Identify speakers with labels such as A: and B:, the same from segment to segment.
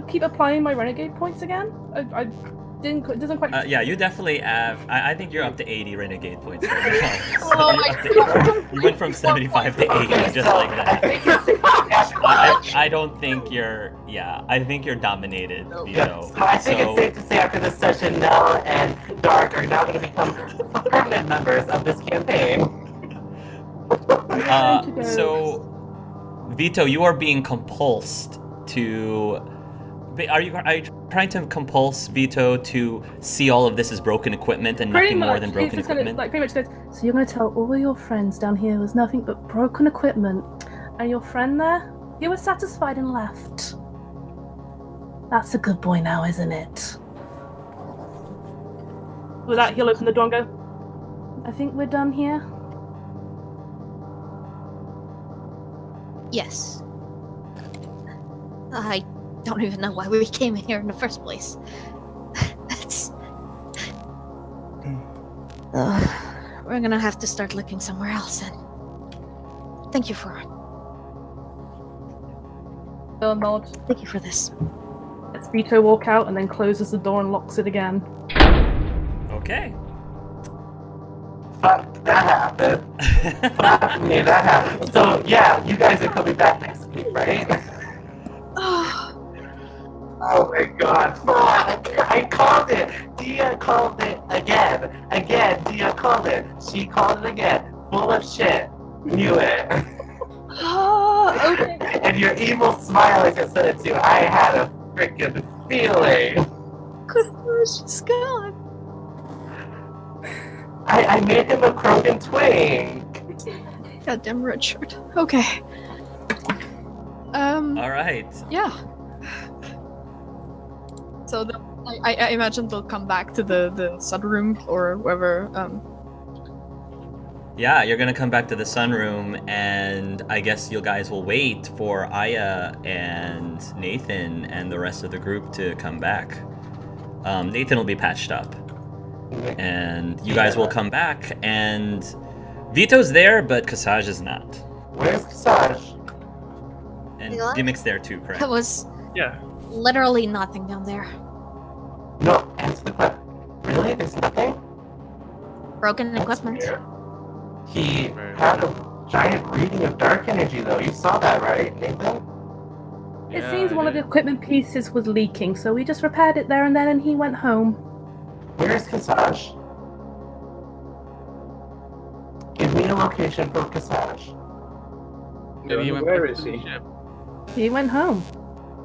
A: keep applying my renegade points again? I didn't. It doesn't quite.
B: Yeah, you definitely have. I think you're up to 80 renegade points right now. So
C: Oh
B: you're
C: my
B: up to 80. You went from 75 to 80 just like that. I don't think you're. Yeah, I think you're dominated, Vito.
D: So I think it's safe to say after this session, Nell and Dark are now going to become permanent members of this campaign.
B: So, Vito, you are being compulsed to. Are you trying to compulse Vito to see all of this as broken equipment and nothing more than broken equipment?
A: Pretty much goes, so you're going to tell all your friends down here was nothing but broken equipment, and your friend there, he was satisfied and left. That's a good boy now, isn't it? With that, he'll open the door and go, I think we're done here.
C: Yes. I don't even know why we came here in the first place. That's... we're gonna have to start looking somewhere else, and thank you for...
A: He'll nod.
C: Thank you for this.
A: Lets Vito walk out and then closes the door and locks it again.
B: Okay.
D: Fuck, that happened. Fuck me, that happened. So, yeah, you guys are coming back next week, right? Oh my god, fuck! I called it! Dia called it again! Dia called it! She called it again! Full of shit! Knew it!
A: Okay.
D: And your evil smile I just said it to, I had a freaking feeling!
C: She's gone!
D: I made him a Krogan twink!
C: Goddamn red shirt. Okay.
B: Alright.
C: Yeah. So I imagine they'll come back to the sunroom or wherever.
B: Yeah, you're gonna come back to the sunroom, and I guess you guys will wait for Aya and Nathan and the rest of the group to come back. Nathan will be patched up. And you guys will come back, and Vito's there, but Kasaj is not.
D: Where's Kasaj?
B: And Gimmick's there too, correct?
C: That was
E: Yeah.
C: literally nothing down there.
D: No, answer the question. Really? There's nothing?
C: Broken
D: That's
C: equipment.
D: weird. He had a giant reading of dark energy, though. You saw that, right, Nathan?
A: It seems one of the equipment pieces was leaking, so we just repaired it there and then, and he went home.
D: Where's Kasaj? Give me a location for Kasaj.
E: Maybe he went
F: Where
E: back
F: is
E: to the
F: he?
E: ship.
A: He went home.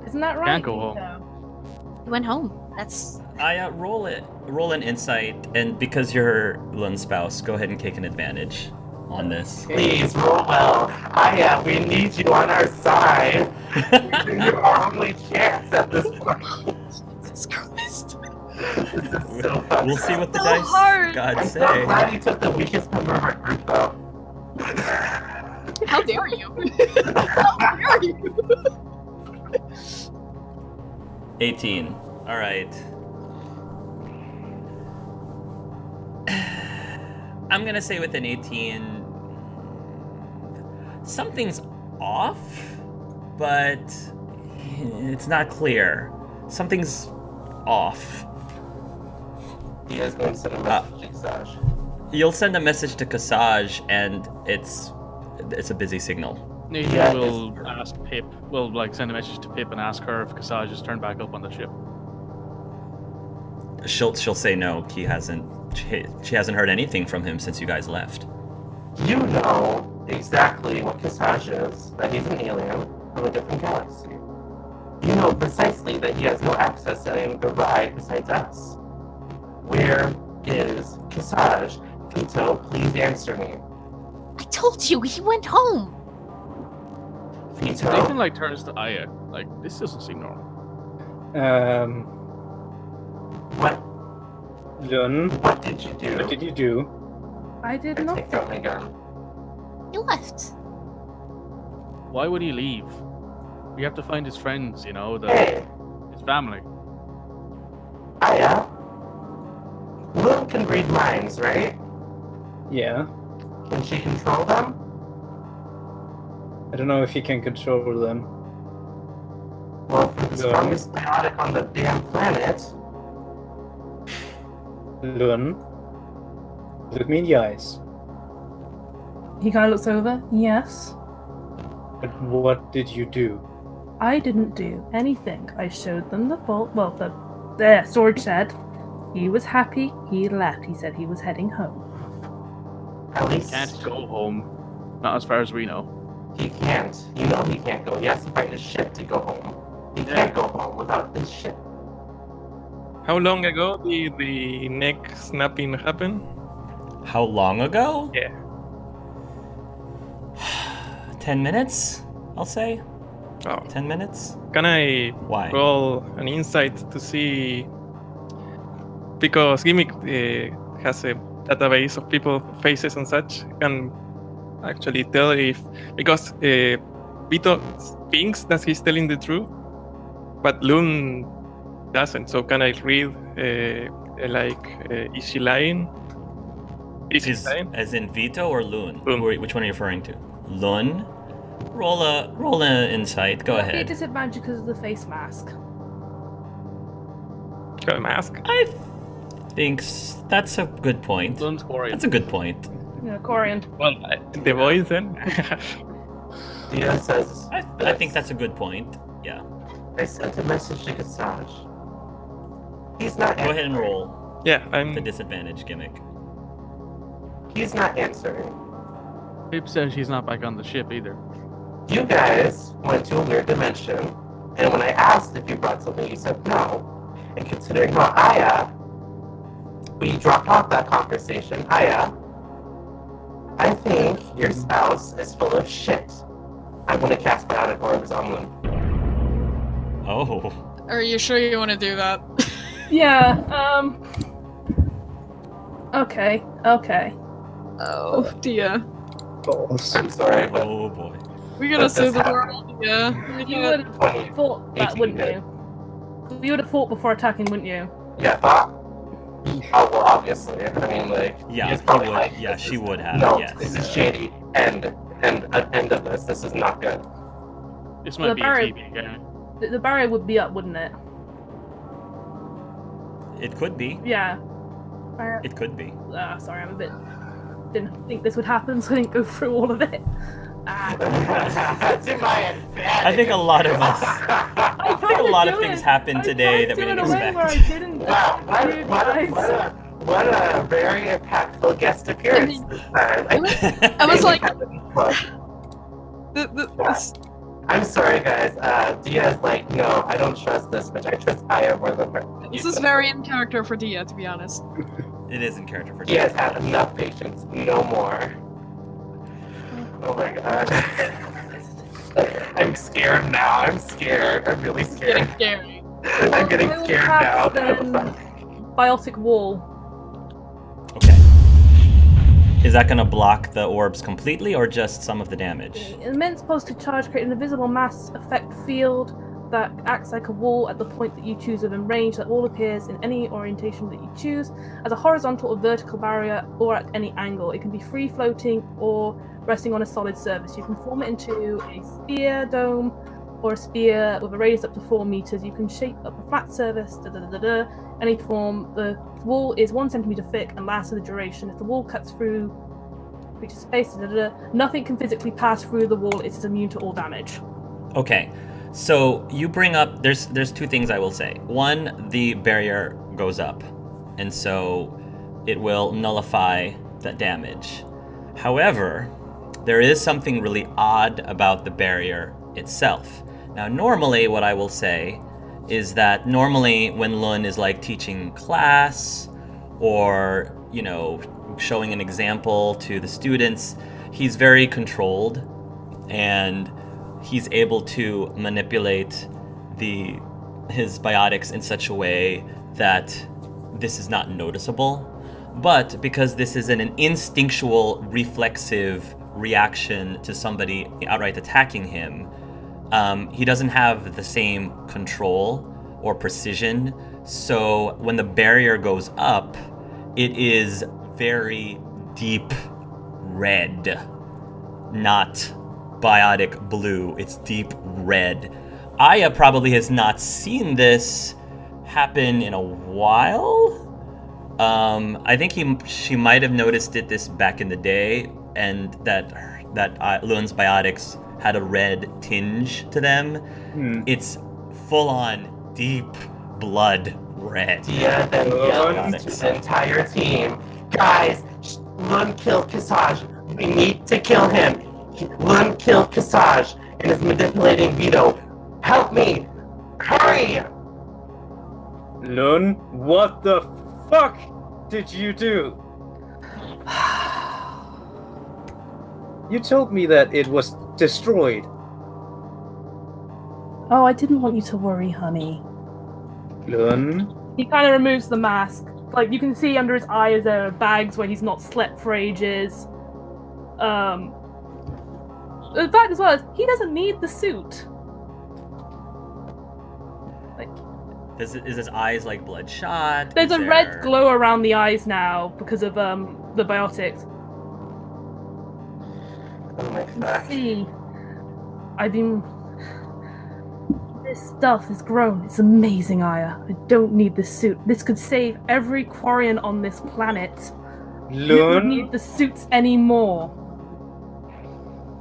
A: Isn't that right?
E: Can't go home.
A: Vito?
C: He went home. That's
B: Aya, roll an insight, and because you're Lun's spouse, go ahead and take an advantage on this.
D: Please, roll well. Aya, we need you on our side. You're our only chance at this point.
C: Jesus Christ.
D: This is so fun.
B: We'll see what the
C: So
B: dice
C: hard.
B: gods
D: I'm
B: say.
D: so glad you took the weakest member of our group, though.
C: How dare you? How dare you?
B: 18. All right. I'm gonna say with an 18, something's off, but it's not clear. Something's off.
D: You guys going to send a message to Kasaj?
B: You'll send a message to Kasaj, and it's a busy signal.
E: Nathan
D: Yeah,
E: will ask Pip. Will send a message to Pip and ask her if Kasaj has turned back up on the ship.
B: She'll say no. He hasn't. She hasn't heard anything from him since you guys left.
D: You know exactly what Kasaj is, that he's an alien from a different galaxy. You know precisely that he has no access to any of the ride besides us. Where is Kasaj? Vito, please answer me.
C: I told you he went home.
D: Vito?
E: Nathan turns to Aya. This doesn't seem normal.
D: What
F: Lun,
D: What did you do?
F: what did you do?
A: I did
D: I
A: not.
D: take out my gun.
C: He left.
E: Why would he leave? We have to find his friends,
D: Hey,
E: his family.
D: Aya. Lil can read minds, right?
F: Yeah.
D: Can she control them?
F: I don't know if you can control them.
D: Well, for the strongest biotic on the damn planet.
F: Lun, look me in the eyes.
A: He kind of looks over. Yes.
F: But what did you do?
A: I didn't do anything. I showed them the vault. Well, the storage shed. He was happy. He left. He said he was heading home.
D: At least
E: Can't go home. Not as far as we know.
D: he can't. You know he can't go. He has to find his ship to go home. He can't go home without his ship.
G: How long ago did the neck snapping happen?
B: How long ago?
G: Yeah.
B: 10 minutes, I'll say.
G: Oh.
B: 10 minutes?
G: Can I
B: Why?
G: roll an insight to see? Because Gimmick has a database of people, faces and such. Can actually tell if because Vito thinks that he's telling the truth, but Loon doesn't. So can I read is she lying? Is she lying?
B: As in Vito or Loon?
G: Loon.
B: Which one are you referring to? Loon? Roll a insight. Go
A: Be a
B: ahead.
A: disadvantage because of the face mask.
G: Got a mask.
B: I think that's a good point.
E: Lun's Quarian.
B: That's a good point.
A: Yeah, Corian.
G: Well, the voice then.
D: Dia says,
B: I think that's a good point. Yeah.
D: I sent a message to Cassage. He's not
B: Go ahead and roll
G: Yeah, I'm.
B: the disadvantage gimmick.
D: He's not answering.
E: Pip says she's not back on the ship either.
D: You guys went to a weird dimension, and when I asked if you brought something, you said no. And considering how we dropped off that conversation, I think your spouse is full of shit. I'm gonna cast Biotic Orbs on them.
B: Oh.
H: Are you sure you want to do that?
A: Yeah. Okay.
H: Oh, dear.
F: Balls.
D: I'm sorry, but
B: Oh boy.
H: We're gonna
D: Let
H: sue
D: this
H: the
D: happen.
H: world. Yeah. We
A: You
H: can't-
A: would have thought that,
D: 18
A: wouldn't
D: hit.
A: you? You would have thought before attacking, wouldn't you?
D: yeah, thought. Oh well, obviously. I mean, like,
B: Yeah,
D: he's
B: he
D: probably
B: would.
D: like,
B: Yeah,
D: this
B: she
D: is-
B: would have.
D: No,
B: Yes.
D: this is shady. End of this. This is not good.
E: This
A: Well,
E: might be a
A: Barry-
E: TV game.
A: The barrier would be up, wouldn't it?
B: It could be.
A: Yeah.
B: It could be.
A: Sorry, I'm a bit. Didn't think this would happen, so I didn't go through all of it.
D: To my advantage.
B: I think a lot of us.
A: I
B: think a lot of things happened today that we didn't expect.
A: Where I didn't.
D: Wow,
A: Dude, guys.
D: what a very impactful guest appearance this time.
H: I was like,
D: Look,
H: this,
D: I'm sorry, guys. Dia's like, no, I don't trust this bitch. I trust Aya more than her.
H: this is very in character for Dia, to be honest.
B: It is in character for
D: He has had enough patience, no more. Oh my god. I'm scared now. I'm scared. I'm really
H: It's getting
D: scared.
H: scary.
D: I'm getting
A: I will
D: scared now.
A: cast, then, Biotic wall.
B: Okay. Is that going to block the orbs completely or just some of the damage?
A: An immense positive charge creates an invisible mass effect field that acts like a wall at the point that you choose within range that wall appears in any orientation that you choose as a horizontal or vertical barrier or at any angle. It can be free floating or resting on a solid surface. You can form it into a sphere, dome, or a sphere with a radius up to 4 meters. You can shape up a flat surface, any form. The wall is 1 centimeter thick and lasts for the duration. If the wall cuts through creature space, nothing can physically pass through the wall. It is immune to all damage.
B: Okay. So you bring up there's two things I will say. One, the barrier goes up, and so it will nullify that damage. However, there is something really odd about the barrier itself. Now, normally what I will say is that normally when Lun is like teaching class or, you know, showing an example to the students, he's very controlled and he's able to manipulate his biotics in such a way that this is not noticeable. But because this is an instinctual, reflexive reaction to somebody outright attacking him, he doesn't have the same control or precision. So when the barrier goes up, it is very deep red, not biotic blue. It's deep red. Aya probably has not seen this happen in a while. I think she might have noticed it this back in the day, and that Lun's biotics had a red tinge to them. It's full on deep blood red.
D: Dia then yells to the entire team, guys, Lun killed Kasaj. We need to kill him. Lun killed Kasaj and is manipulating Vito. Help me! Hurry!
F: Lun, what the fuck did you do? You told me that it was destroyed.
A: Oh, I didn't want you to worry, honey.
F: Lun?
A: He kind of removes the mask. Like, you can see under his eyes there are bags where he's not slept for ages. The fact as well is, he doesn't need the suit. Like,
B: is his eyes like bloodshot?
A: There's a red glow around the eyes now because of the biotics.
D: Oh my god.
A: See, this stuff has grown. It's amazing, Aya. I don't need this suit. This could save every Quarian on this planet. You don't
F: Lun?
A: need the suits anymore.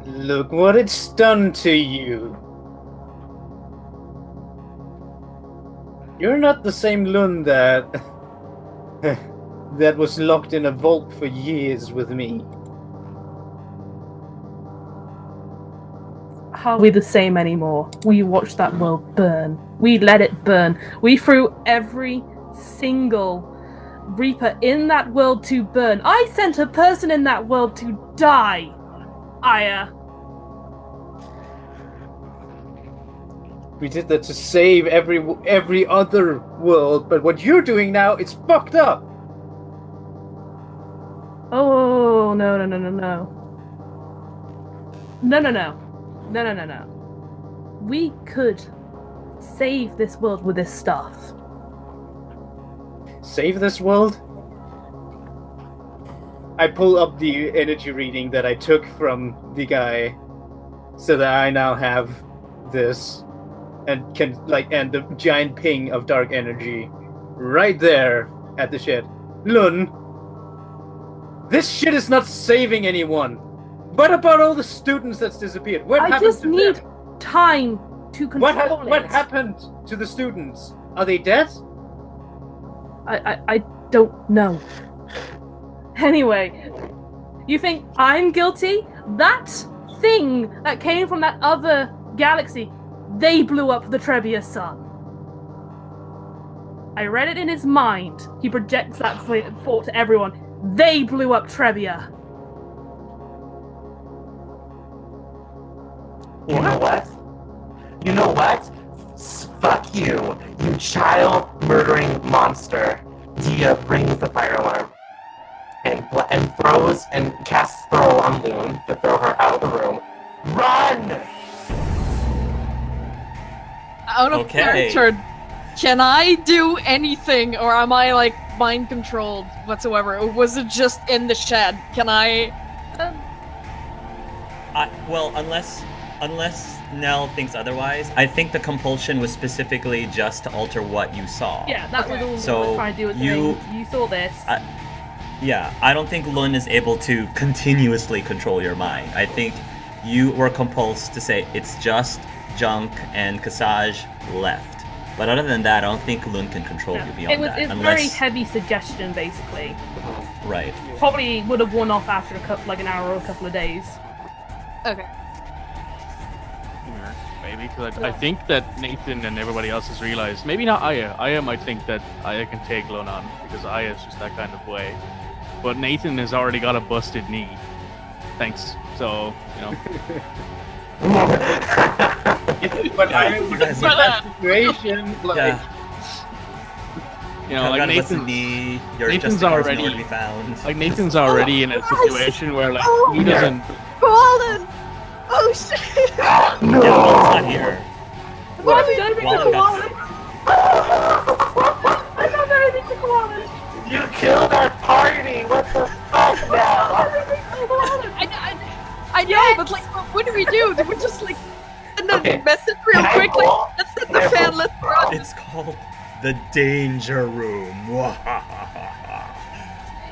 F: Look what it's done to you. You're not the same Lun that that was locked in a vault for years with me.
A: How are we the same anymore? We watched that world burn. We let it burn. We threw every single Reaper in that world to burn. I sent a person in that world to die. Aya.
F: We did that to save every other world, but what you're doing now, it's fucked up.
A: Oh, no. No. We could save this world with this stuff.
F: Save this world? I pull up the energy reading that I took from the guy so that I now have this and and the giant ping of dark energy right there at the shed. Lun, this shit is not saving anyone. What about all the students that's disappeared? What
A: I
F: happened
A: just
F: to
A: need
F: them?
A: time to control it.
F: What happened to the students? Are they dead?
A: I don't know. Anyway, you think I'm guilty? That thing that came from that other galaxy, they blew up the Trebia sun. I read it in his mind. He projects that thought to everyone. They blew up Trebia.
D: You know what? You know what? Fuck you, you child murdering monster. Dia rings the fire alarm and throws and casts throw on Loon to throw her out of the room. Run!
H: Out of character, can I do anything, or am I like mind controlled whatsoever? Or was it just in the shed? Can I?
B: Well, unless Nell thinks otherwise, I think the compulsion was specifically just to alter what you saw.
A: Yeah, that was all
B: So
A: I was trying to do. Was you saw this.
B: Yeah, I don't think Lun is able to continuously control your mind. I think you were compulsed to say it's just junk and Kasaj left. But other than that, I don't think Lun can control you beyond that.
A: It's very heavy suggestion, basically.
B: Right.
A: Probably would have worn off after an hour or a couple of days.
H: Okay.
E: Maybe, because I think that Nathan and everybody else has realized, maybe not Aya. Aya might think that Aya can take Lun on, because Aya is just that kind of way. But Nathan has already got a busted knee. Thanks. So, you know.
F: But I in that situation, like...
E: You know, like Nathan,
B: Nathan's
E: already
B: nowhere to be found.
E: Like Nathan's already in a situation where like he doesn't.
C: Walden! Oh shit!
D: No!
B: Yeah, Walden's not here.
A: Why have you done anything to
B: Walden
A: Koalan? I've not done anything to Koalan.
D: You killed our party! What the fuck now?
H: I know, but like, what do we do? Do we just like send a message real quickly?
B: It's called the danger room.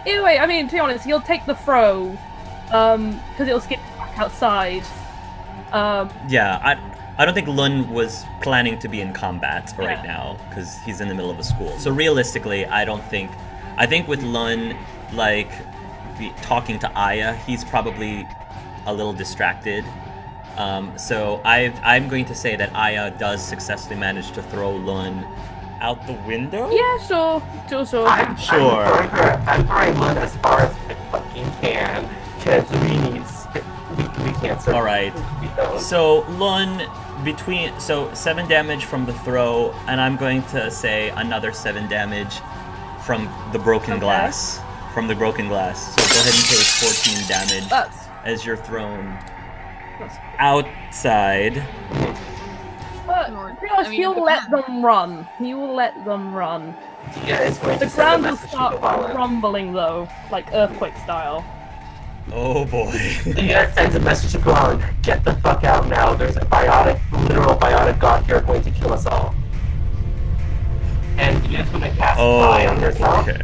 A: Either way, I mean, to be honest, you'll take the throw, because it'll skip back outside.
B: Yeah, I don't think Lun was planning to be in combat right
A: Yeah.
B: now, because he's in the middle of a school. So realistically, I think with Lun, like, talking to Aya, he's probably a little distracted. So I'm going to say that Aya does successfully manage to throw Lun out the window?
A: Yeah, sure.
D: I'm
B: Sure.
D: I'm throwing Lun as far as I fucking can, because we can't survive.
B: Alright. So Lun, 7 damage from the throw, and I'm going to say another 7 damage from the broken glass. From the broken glass. So go ahead and take 14 damage as you're thrown outside.
A: But he'll let them run. He will let them run.
D: Yeah, it's going
A: The
D: to send a
A: ground will
D: message to
A: start
D: Koala.
A: rumbling though, like earthquake style.
B: Oh boy.
D: Dia sends a message to Koala. Get the fuck out now. There's a literal biotic god here going to kill us all. And Dia's going to cast Fly on herself.
B: Okay.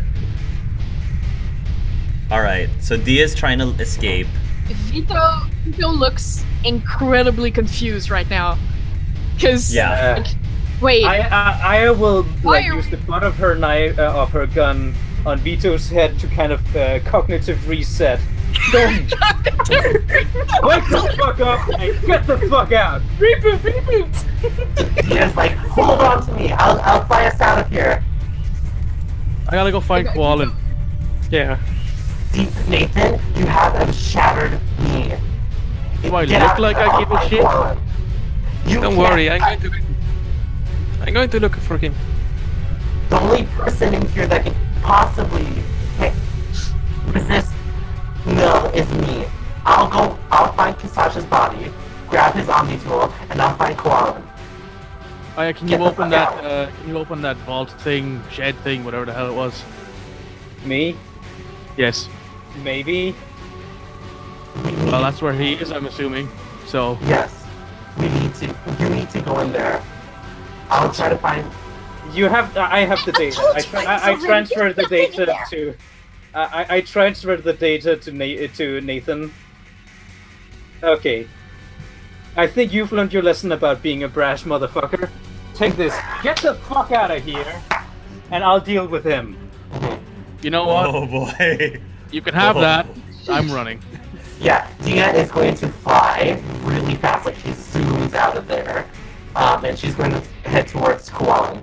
B: Alright, so Dia's trying to escape.
H: Vito looks incredibly confused right now. Because,
B: Yeah.
H: wait,
F: Aya will
H: Why
F: like
H: are
F: use
H: we-
F: the butt of her knife of her gun on Vito's head to kind of cognitive reset. Don't wake the fuck up and get the fuck out.
A: Reboot!
D: Dia's like, hold on to me. I'll fly us out of here.
E: I gotta go find Koalan.
G: Yeah.
D: Nathan, you have a shattered knee.
E: Do I
D: Get
E: look
D: out
E: like
D: and
E: I
D: I'll
E: give a
D: find
E: shit?
D: Koala. You
G: Don't
D: can't-
G: worry, I'm going to look for him.
D: The only person in here that can possibly resist Mill is me. I'll find Kasasha's body, grab his Omni tool, and I'll find Koala.
E: Aya, can
D: Get
E: you
D: the
E: open
D: fuck
E: that? Can you open that vault thing, shed thing, whatever the hell it was?
F: Me?
E: Yes.
F: Maybe?
E: Well, that's where he is, I'm assuming. So,
D: Yes. You need to go in there. I'll try to find.
F: I have the data. I transferred the data to. I transferred the data to Nathan. Okay. I think you've learned your lesson about being a brash motherfucker. Take this. Get the fuck out of here, and I'll deal with him.
E: you know what?
B: Oh boy.
E: You can have
B: Oh.
E: that. I'm running.
D: Yeah, Dia is going to fly really fast, like she zooms out of there, and she's going to head towards Koala.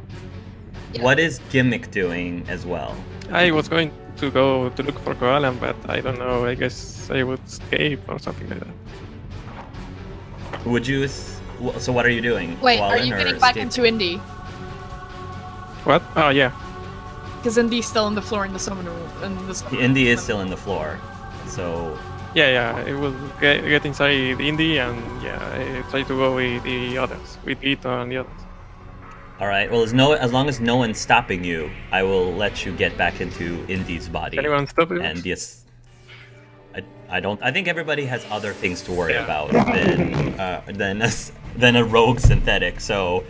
B: What is Gimmick doing as well?
G: I was going to go to look for Koalan, but I don't know. I guess I would escape or something like that.
B: Would you? So what are you doing?
H: wait, are
B: Koalan
H: you
B: or
H: getting back
B: escaping?
H: into Indy?
G: What? Oh, yeah.
H: Because Indy's still on the floor in the summon room.
B: Indy is still in the floor, so
G: Yeah. I will get inside Indy and I try to go with the others, with Vito and the others.
B: all right. Well, as long as no one's stopping you, I will let you get back into Indy's body.
G: Anyone stop it?
B: And yes, I don't. I think everybody has other things to worry
G: Yeah.
B: about than a rogue synthetic. So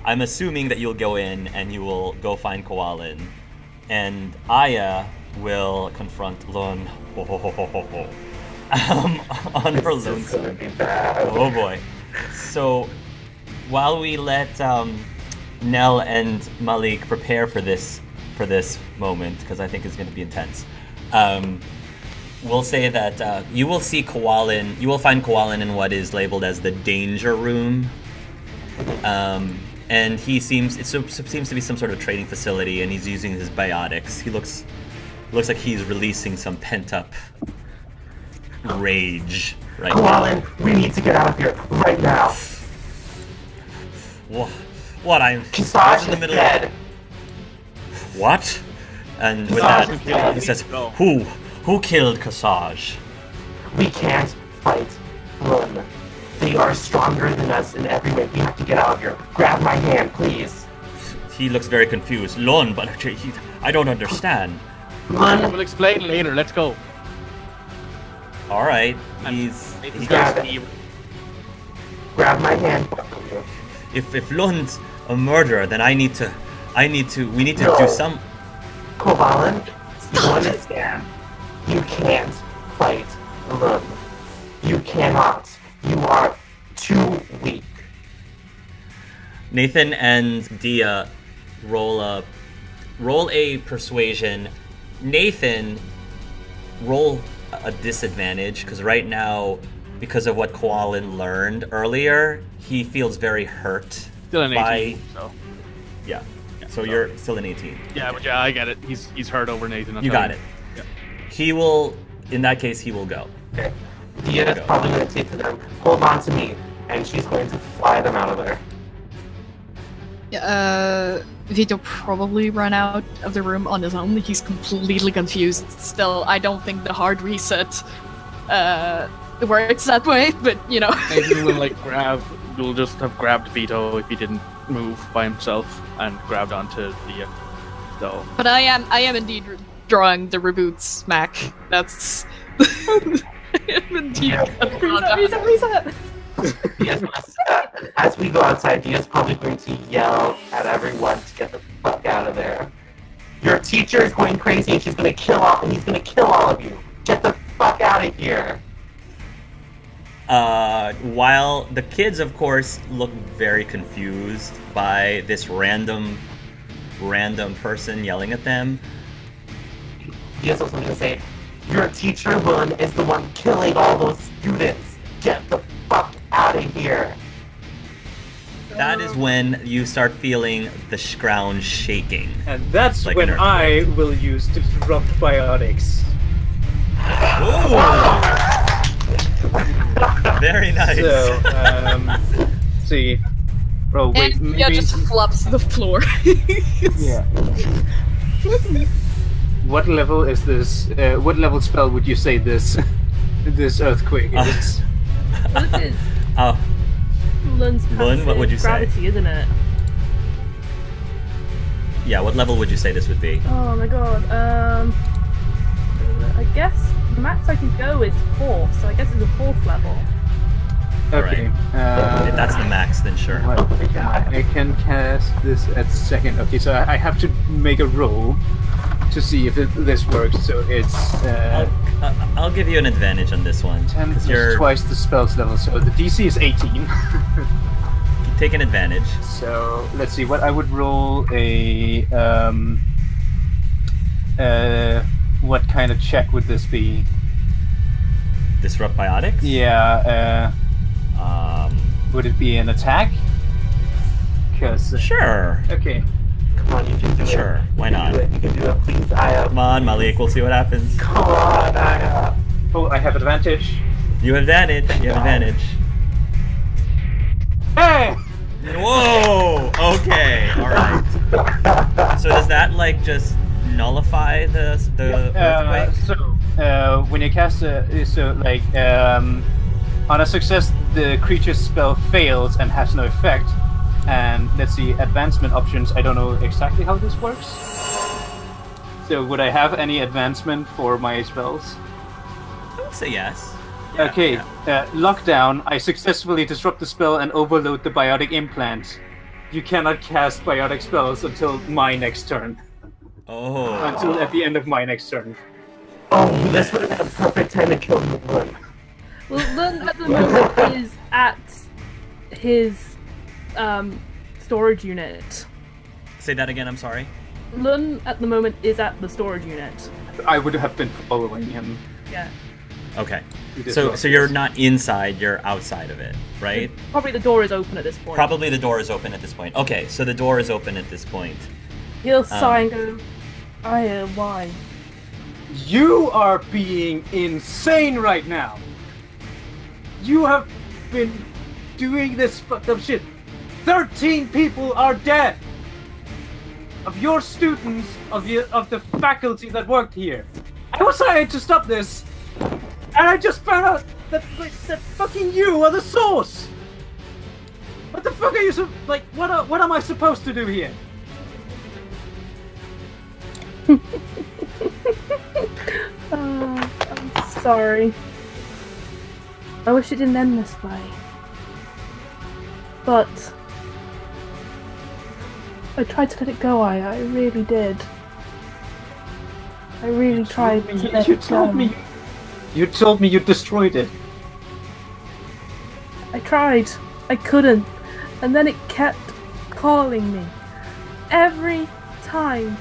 B: I'm assuming that you'll go in and you will go find Koalan, and Aya will confront Lon on her
D: This is gonna
B: lonesome.
D: be bad.
B: Oh boy. So while we let Nell and Malik prepare for this moment, because I think it's going to be intense, we'll say that you will see Koalan. You will find Koalan in what is labeled as the danger room, and it seems to be some sort of trading facility, and he's using his biotics. He looks like he's releasing some pent up rage right now.
D: Koalan, we need to get out of here right now.
B: What? I'm
D: Kasaj
B: in the
D: is
B: middle
D: dead.
B: of what? And with
D: Kasaj
B: that,
D: is dead.
B: he says, "Who killed Kasaj?"
D: We can't fight Lun. They are stronger than us in every way. We have to get out of here. Grab my hand, please.
B: He looks very confused. Lon, but I don't understand.
D: Lun,
E: We'll explain later. Let's go.
B: All right,
E: Nathan's
B: he
E: gonna
D: got it.
E: see-
D: grab my hand.
B: if Lund a murderer, then we need to
D: No.
B: do some.
D: Kovalin, you understand. You can't fight alone. You cannot. You are too weak.
B: Nathan and Dia roll a persuasion. Nathan, roll a disadvantage, because right now, because of what Koalin learned earlier, he feels very hurt.
E: Still an 18,
B: by...
E: so.
B: Yeah. So you're still an 18.
E: Yeah, but yeah, I get it. He's hurt over Nathan.
B: You got it.
E: Yeah.
B: He will, in that case, he will go.
D: Okay. Dia is probably going to say to them, hold on to me, and she's going to fly them out of there.
H: Vito probably ran out of the room on his own. He's completely confused still. I don't think the hard reset works that way, but you know.
E: Nathan will just have grabbed Vito if he didn't move by himself and grabbed onto Dia. So.
H: But I am indeed drawing the reboots, Mac. That's. I am indeed.
A: Reset!
D: Dia's as we go outside, Dia's probably going to yell at everyone to get the fuck out of there. Your teacher is going crazy and he's going to kill all of you. Get the fuck out of here.
B: While the kids, of course, look very confused by this random person yelling at them.
D: Dia's also going to say, your teacher, Lun, is the one killing all those students. Get the fuck out of here.
B: That is when you start feeling the ground shaking.
F: And that's
B: Like
F: when
B: an
F: I will use Disrupt Biotics.
B: Ooh! Very nice.
F: So, see. Oh, wait,
H: And
F: maybe...
H: yeah, just flops the floor.
F: Yeah. What level is this? What level spell would you say this earthquake is?
A: This is
B: Oh,
A: Lun's
B: Lun, what would you say?
A: gravity, isn't it?
B: yeah. What level would you say this would be?
A: Oh my god. I guess the max I can go is 4th, so I guess it's a 4th level.
F: Okay.
B: If that's the max, then sure.
F: What? I can cast this at 2nd. Okay, so I have to make a roll to see if this works. So it's
B: I'll give you an advantage on this one
F: 10
B: because
F: plus
B: you're
F: twice the spell's level. So the DC is 18.
B: take an advantage.
F: So let's see. What I would roll a what kind of check would this be?
B: Disrupt biotics.
F: Yeah. Would it be an attack? Because
B: Sure.
F: okay.
D: Come on, you can do it.
B: Sure. Why
D: You
B: not?
D: can do it, please, Aya.
B: Come on, Malik. We'll see what happens.
D: Come on, Aya.
F: Oh, I have advantage.
B: You have advantage. You have advantage.
F: Hey!
B: Whoa. Okay. All right. So does that like just nullify the earthquake?
F: So when you cast on a success, the creature's spell fails and has no effect. And let's see, advancement options. I don't know exactly how this works. So would I have any advancement for my spells?
B: I would say yes. Yeah,
F: Okay,
B: yeah.
F: lockdown. I successfully disrupt the spell and overload the biotic implant. You cannot cast biotic spells until my next turn.
B: Oh.
F: Until at the end of my next turn.
D: Oh, this would have been a perfect time to kill you, Lun.
A: Well, Lun at the moment is at his storage unit.
B: Say that again. I'm sorry.
A: Lun at the moment is at the storage unit.
F: I would have been following him.
A: Yeah.
B: Okay.
F: to
B: So
F: disrupt
B: you're
F: this.
B: not inside. You're outside of it, right?
A: Probably the door is open at this point.
B: Probably the door is open at this point. Okay. So the door is open at this point.
A: He'll sigh and go, why?
F: You are being insane right now. You have been doing this fucked up shit. 13 people are dead. Of your students, of the faculty that worked here. I was trying to stop this, and I just found out that fucking you are the source. What the fuck are you what am I supposed to do here?
A: I'm sorry. I wish it didn't end this way. But I tried to let it go, I really did. I really tried to let it go.
F: You told me you destroyed it.
A: I tried. I couldn't. And then it kept calling me. Every time.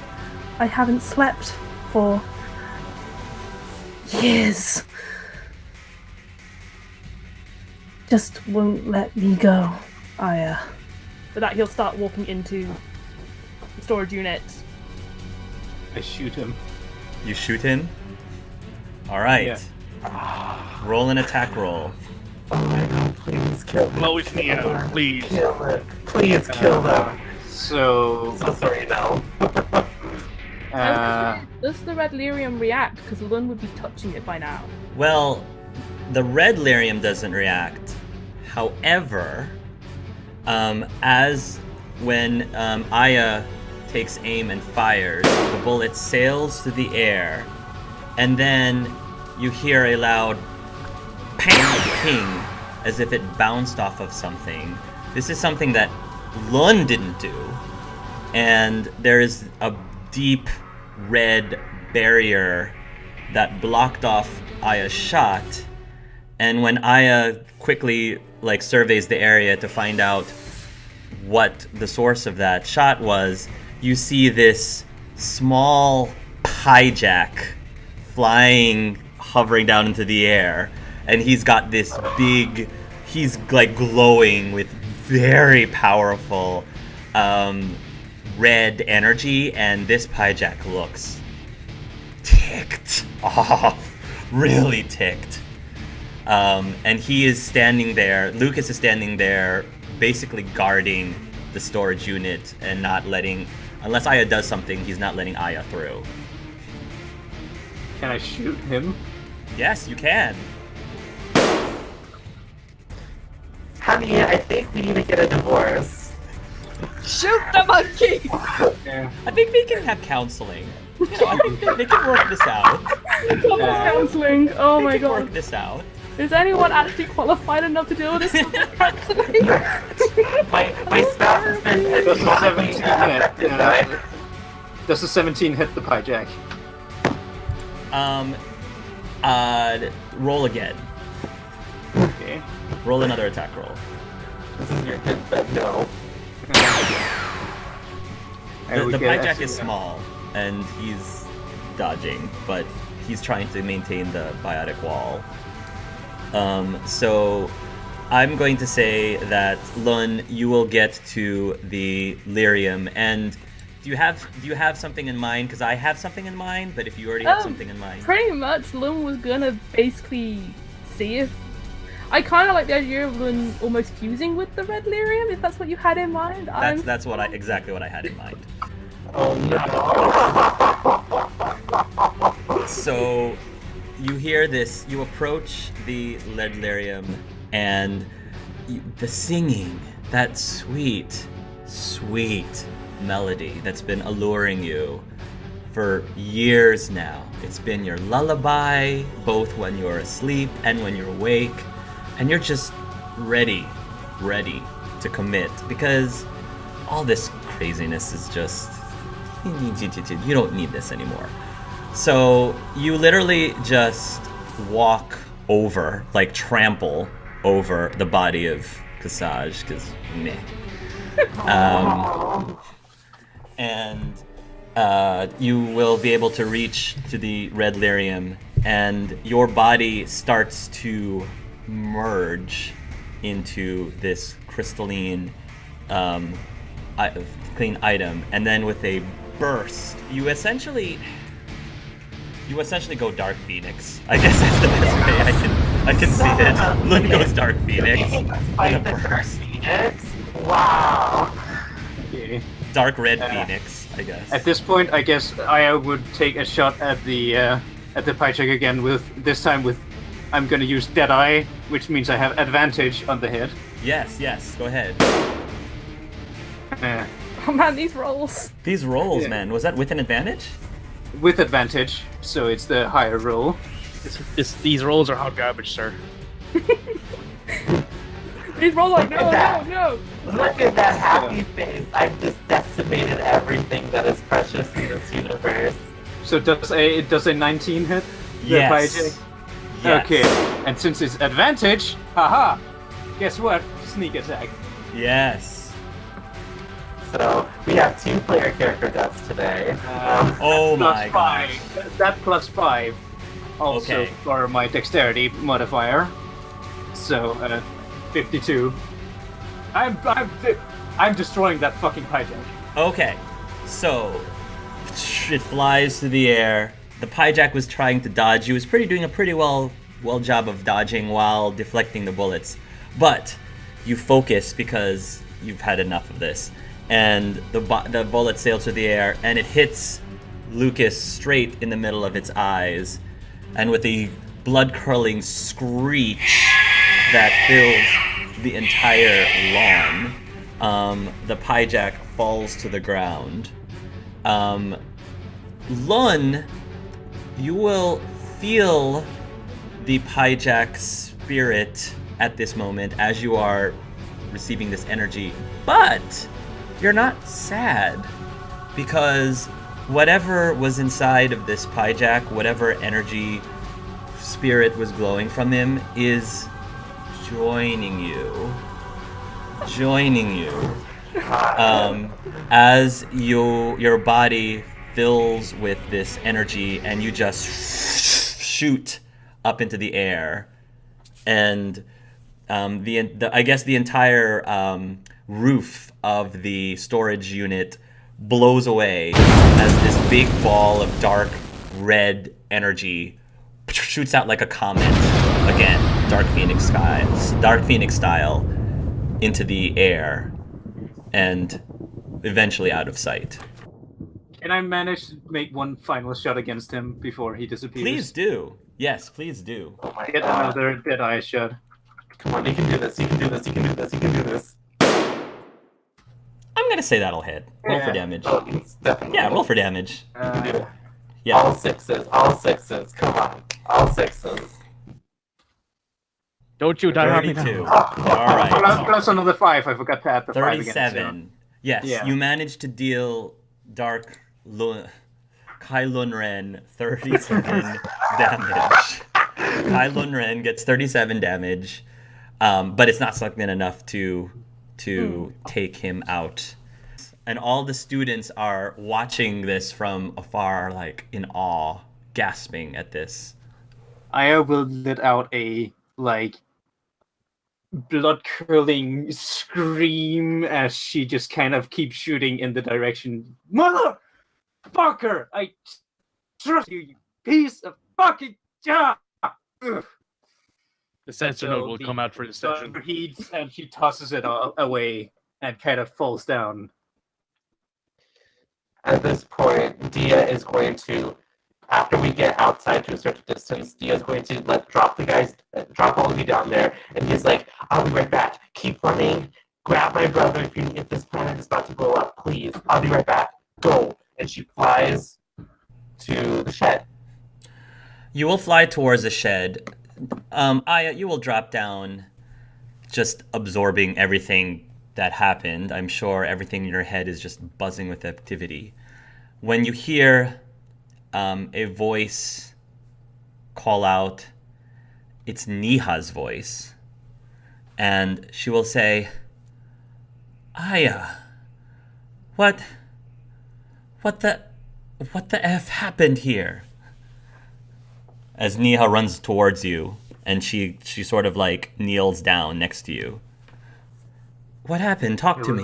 A: I haven't slept for years. Just won't let me go. For that, he'll start walking into the storage unit.
F: I shoot him.
B: You shoot him? Alright.
F: Yeah.
B: Roll an attack roll.
D: Oh my god, please kill them.
E: Blow his knee out, please.
D: Kill it. Please kill them.
F: So.
D: So sorry, Mel.
A: Does the red lyrium react? Because Lund would be touching it by now.
B: Well, the red lyrium doesn't react. However, as when Aya takes aim and fires, the bullet sails through the air, and then you hear a loud ping, as if it bounced off of something. This is something that Lund didn't do, and there is a deep red barrier that blocked off Aya's shot. And when Aya quickly surveys the area to find out what the source of that shot was, you see this small hijack flying, hovering down into the air, and he's got this big, he's glowing with very powerful red energy, and this hijack looks ticked off, really ticked. And he is standing there, Lucas is standing there, basically guarding the storage unit and not letting, unless Aya does something, he's not letting Aya through.
F: Can I shoot him?
B: Yes, you can.
D: Honey, I think we need to get a divorce.
H: Shoot the monkey!
F: Yeah.
B: I think they can have counseling. You know, I think they can work this out.
A: Couples counseling. Oh
B: They
A: my
B: can
A: god.
B: work this out.
A: Is anyone actually qualified enough to deal with this counseling?
D: My spouse has been
F: Does a 17 hit?
D: right?
F: Does a 17 hit the hijack?
B: Roll again.
F: Okay.
B: Roll another attack roll.
D: This is your good bet, no.
B: The hijack is small, and he's dodging, but he's trying to maintain the biotic wall. So I'm going to say that Lun, you will get to the lyrium, and do you have something in mind? Because I have something in mind, but if you already have something in mind,
A: Pretty much, Lun was gonna basically see if. I kind of like the idea of Lun almost fusing with the red lyrium, if that's what you had in mind.
B: that's exactly what I had in mind.
D: Oh no.
B: So you hear this, you approach the lead lyrium, and the singing, that sweet, sweet melody that's been alluring you for years now. It's been your lullaby, both when you're asleep and when you're awake, and you're just ready to commit, because all this craziness is just, you don't need this anymore. So you literally just walk over, trample over the body of Kasaj, because meh. And you will be able to reach to the red lyrium, and your body starts to merge into this crystalline, clean item, and then with a burst, you essentially go Dark Phoenix. I guess that's the best way I can see it. Lun goes Dark Phoenix.
D: Fight the Dark Phoenix? Wow.
F: Okay.
B: Dark Red Phoenix, I guess.
F: At this point, I guess I would take a shot at the paycheck again. This time I'm gonna use Deadeye, which means I have advantage on the hit.
B: Yes, go ahead.
A: Oh man, these rolls.
B: These rolls, man. Was that with an advantage?
F: With advantage, so it's the higher roll.
E: These rolls are hot garbage, sir.
A: These rolls like no.
D: Look at that happy face. I'm just decimated everything that is precious in this universe.
F: So does a 19 hit? The
B: Yes.
F: hijack?
B: Yes.
F: Okay, and since it's advantage, haha, guess what? Sneak attack.
B: Yes.
D: So we have 2 player character deaths today.
B: Oh
F: Plus
B: my
F: 5.
B: gosh.
F: That plus 5. Also
B: Okay.
F: for my dexterity modifier. So 52. I'm destroying that fucking hijack.
B: Okay. So it flies through the air. The Pyjack was trying to dodge. He was doing a pretty well job of dodging while deflecting the bullets. But you focus because you've had enough of this. And the bullet sails through the air and it hits Lucas straight in the middle of its eyes. And with a blood-curdling screech that fills the entire lawn, the Pyjack falls to the ground. Lun, you will feel the Pyjack spirit at this moment as you are receiving this energy, but you're not sad because whatever was inside of this Pyjack, whatever energy spirit was glowing from him, is joining you. As your body fills with this energy and you just shoot up into the air, and I guess the entire roof of the storage unit blows away as this big ball of dark red energy shoots out like a comet again, Dark Phoenix style, into the air and eventually out of sight.
F: Can I manage to make one final shot against him before he disappears?
B: Please do. Yes, please do.
D: Oh my
F: Get
D: god.
F: another Deadeye shot.
D: Come on, you can do this, you can do this, you can do this, you can do this.
B: I'm gonna say that'll hit. Roll for
F: Yeah.
B: damage.
D: Oh, it's definitely.
B: Yeah, roll for damage.
D: You can do it.
B: Yeah.
D: All sixes, come on. All sixes.
E: Don't you die on me
B: 32.
E: now.
B: All right.
F: Plus another 5. I forgot to add the 5 again.
B: 37. Yes,
F: Yeah.
B: you managed to deal Kai Lunren 37 damage. Kai Lunren gets 37 damage, but it's not something enough to take him out. And all the students are watching this from afar, like in awe, gasping at this.
F: Aya will let out a blood-curdling scream as she just kind of keeps shooting in the direction. Motherfucker! I trust you, you piece of fucking job!
E: The sensor node will come out for the session.
F: Heats and she tosses it away and kind of falls down.
D: At this point, Dia is going to, after we get outside to a certain distance, Dia is going to drop all of you down there, and he's like, I'll be right back. Keep running. Grab my brother if this planet is about to blow up, please. I'll be right back. Go. And she flies to the shed.
B: You will fly towards the shed. Aya, you will drop down, just absorbing everything that happened. I'm sure everything in your head is just buzzing with activity. When you hear a voice call out, it's Niha's voice, and she will say, Aya, what the F happened here? As Niha runs towards you, and she sort of like kneels down next to you. What happened? Talk to me.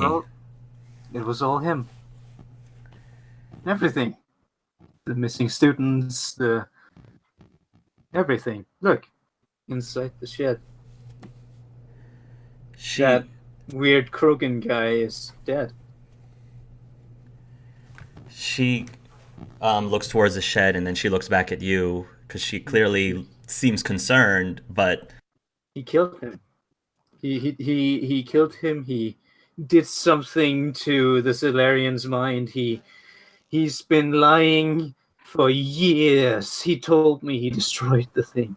F: It was all him. Everything. The missing students, everything. Look, inside the shed. That weird Krogan guy is dead.
B: She looks towards the shed, and then she looks back at you because she clearly seems concerned. But
F: he killed him. He killed him. He did something to the Solarian's mind. He's been lying for years. He told me he destroyed the thing.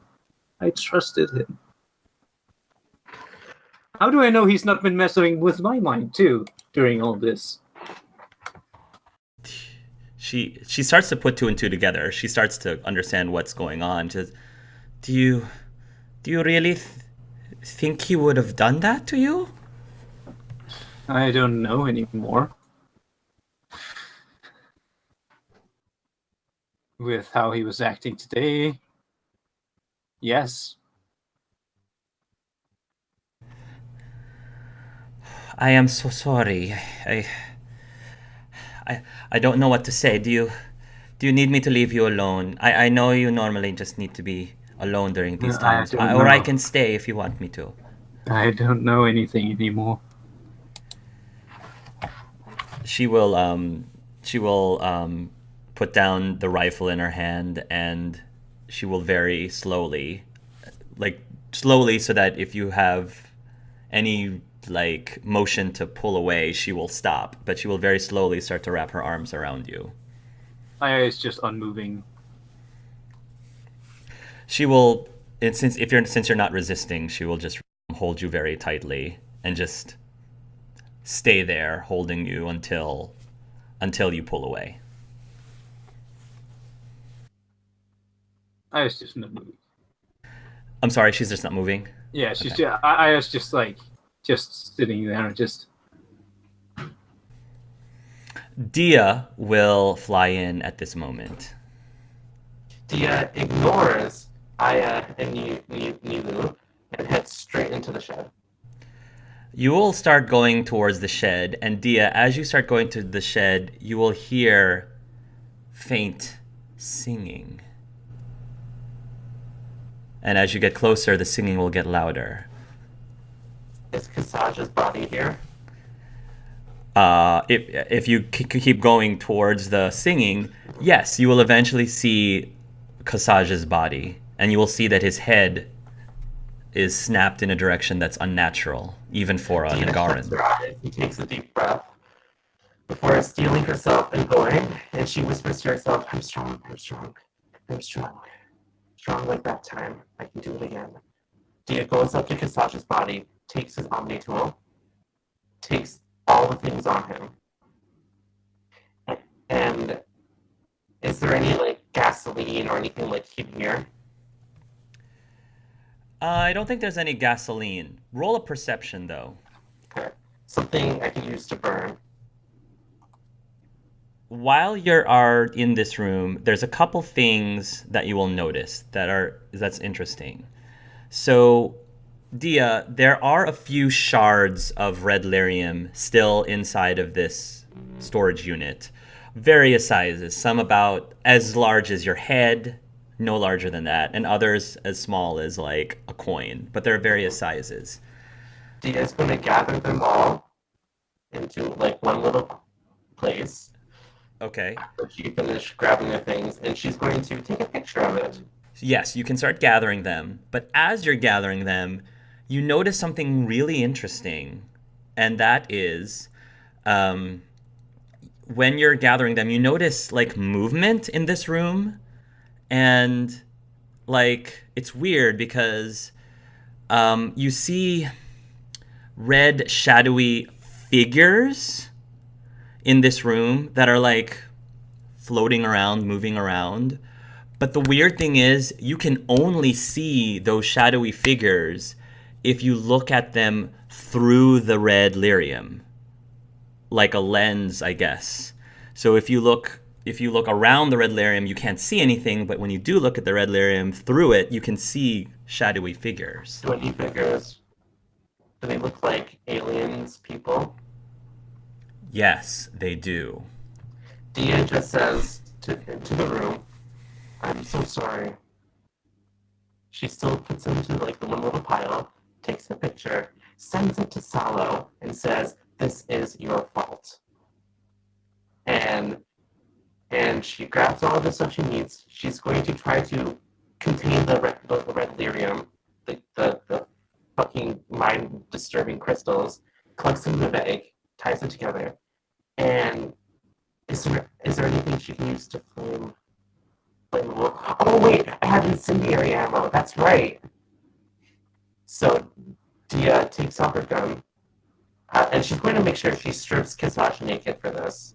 F: I trusted him. How do I know he's not been messing with my mind too during all this?
B: she starts to put two and two together. She starts to understand what's going on. She says, Do you really think he would have done that to you?
F: I don't know anymore. With how he was acting today, yes.
B: I am so sorry. I don't know what to say. Do you need me to leave you alone? I know you normally just need to be alone during these times. Or I can stay if you want me to.
F: I don't know anything anymore.
B: She will put down the rifle in her hand, and she will very slowly so that if you have any like motion to pull away, she will stop, but she will very slowly start to wrap her arms around you.
F: Aya is just unmoving.
B: She will, and since you're not resisting, she will just hold you very tightly and just stay there holding you until you pull away.
F: Aya's just not moving.
B: I'm sorry, she's just not moving?
F: Yeah, she's
B: Okay.
F: Aya's just sitting there, just.
B: Dia will fly in at this moment.
D: Dia ignores Aya and Nilu and heads straight into the shed.
B: You will start going towards the shed, and Dia, as you start going to the shed, you will hear faint singing. And as you get closer, the singing will get louder.
D: Is Kasaja's body here?
B: If you keep going towards the singing, yes, you will eventually see Kasaja's body, and you will see that his head is snapped in a direction that's unnatural, even for a Nagaran.
D: He takes a deep breath before steeling herself and going, and she whispers to herself, I'm strong, I'm strong, I'm strong. Strong like that time. I can do it again. Dia goes up to Kasaja's body, takes his Omni tool, takes all the things on him. And is there any like gasoline or anything like hidden here?
B: I don't think there's any gasoline. Roll a perception, though.
D: Okay. Something I can use to burn.
B: While you are in this room, there's a couple things that you will notice that's interesting. So, Dia, there are a few shards of red lyrium still inside of this storage unit. Various sizes, some about as large as your head, no larger than that, and others as small as like a coin, but there are various sizes.
D: Dia's going to gather them all into like one little place.
B: Okay.
D: After she finished grabbing the things, and she's going to take a picture of it.
B: Yes, you can start gathering them, but as you're gathering them, you notice something really interesting, and that is when you're gathering them, you notice like movement in this room, and like it's weird because you see red shadowy figures in this room that are like floating around, moving around. But the weird thing is you can only see those shadowy figures if you look at them through the red lyrium, like a lens, I guess. So if you look around the red lyrium, you can't see anything, but when you do look at the red lyrium through it, you can see shadowy figures.
D: 20 figures. Do they look like aliens, people?
B: Yes, they do.
D: Dia just says to the room, I'm so sorry. She still puts them into like the one little pile, takes a picture, sends it to Salo, and says, this is your fault. And she grabs all of the stuff she needs. She's going to try to contain the red lyrium, the fucking mind-disturbing crystals, collects them in the bag, ties it together, and is there anything she can use to flame the wall? Oh wait, I have incendiary ammo, that's right! So Dia takes out her gun, and she's going to make sure she strips Kasaja naked for this.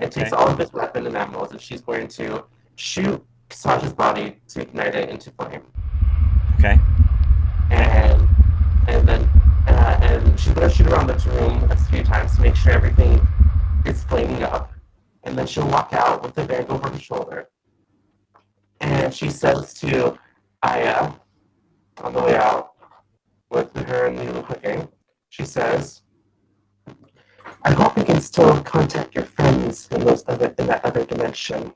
D: and takes all of his weapon and ammo, and she's going to shoot Sasha's body to ignite it into flame.
B: Okay.
D: And then she's going to shoot around the room a few times to make sure everything is flaming up. And then she'll walk out with the bag over her shoulder. And she says to Aya, on the way out, with her and Lulu cooking, she says, I hope you can still contact your friends in that other dimension.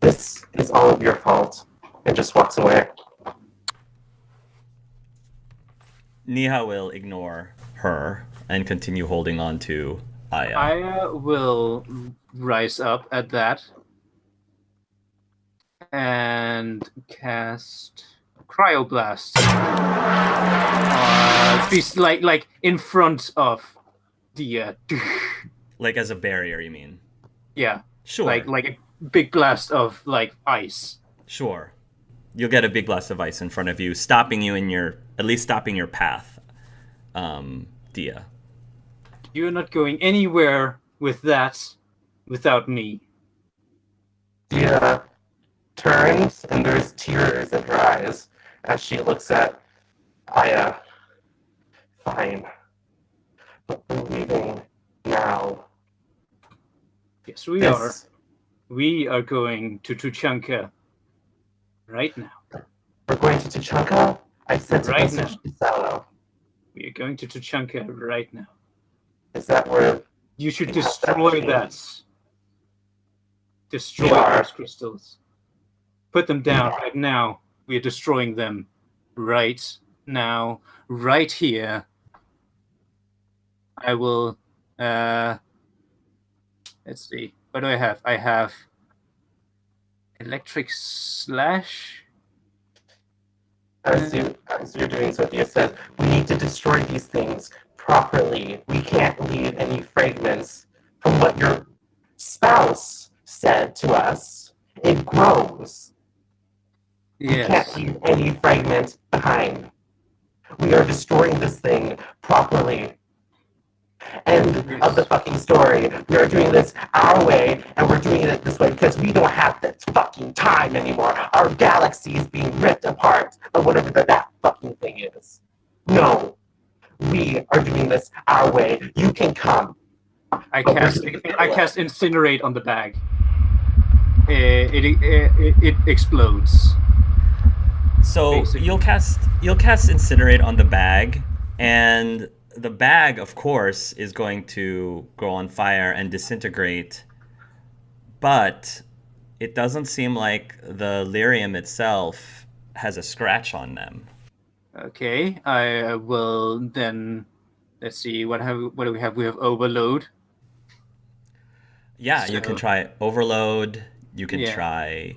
D: This is all of your fault. And just walks away.
B: Niha will ignore her and continue holding on to Aya.
F: Aya will rise up at that and cast Cryoblast. Like in front of the
B: Like as a barrier, you mean?
F: yeah.
B: Sure.
F: Like a big blast of like ice.
B: Sure. You'll get a big blast of ice in front of you, stopping you at least stopping your path, Dia.
F: You're not going anywhere with that without me.
D: Dia turns, and there's tears in her eyes as she looks at Aya. Fine. But we're leaving now.
F: Yes, we are. We are going to Tuchanka right now.
D: We're going to Tuchanka? I sent a
F: Right
D: message to Salo.
F: We are going to Tuchanka right now.
D: Is that where...
F: You should
D: You have
F: destroy
D: that
F: that. Destroy
D: We are.
F: those crystals. Put them down right now. We are destroying them right now, right here. I will, let's see. What do I have? I have Electric Slash.
D: As you're doing so, Dia says, we need to destroy these things properly. We can't leave any fragments. From what your spouse said to us, it grows. We can't leave any fragment behind. We are destroying this thing properly. End of the fucking story. We are doing this our way, and we're doing it this way because we don't have this fucking time anymore. Our galaxy is being ripped apart by whatever that fucking thing is. No. We are doing this our way. You can come.
F: I cast Incinerate on the bag. It explodes.
B: So
F: Basically.
B: you'll cast Incinerate on the bag, and the bag, of course, is going to go on fire and disintegrate. But it doesn't seem like the lyrium itself has a scratch on them.
F: Okay, I will then. Let's see. What do we have? We have Overload.
B: Yeah, you can try Overload. You can try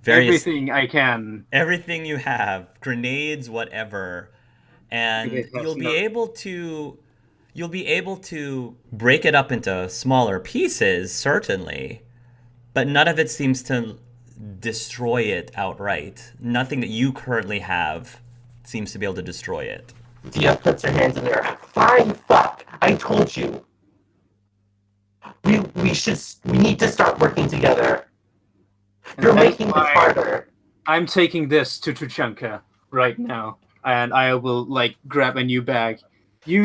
B: various
F: everything I can.
B: Everything you have, grenades, whatever, and you'll be able to break it up into smaller pieces, certainly, but none of it seems to destroy it outright. Nothing that you currently have seems to be able to destroy it.
D: Dia puts her hands in there. Fine, fuck. I told you. We need to start working together. You're making this harder.
F: I'm taking this to Tuchanka right now, and I will grab a new bag. You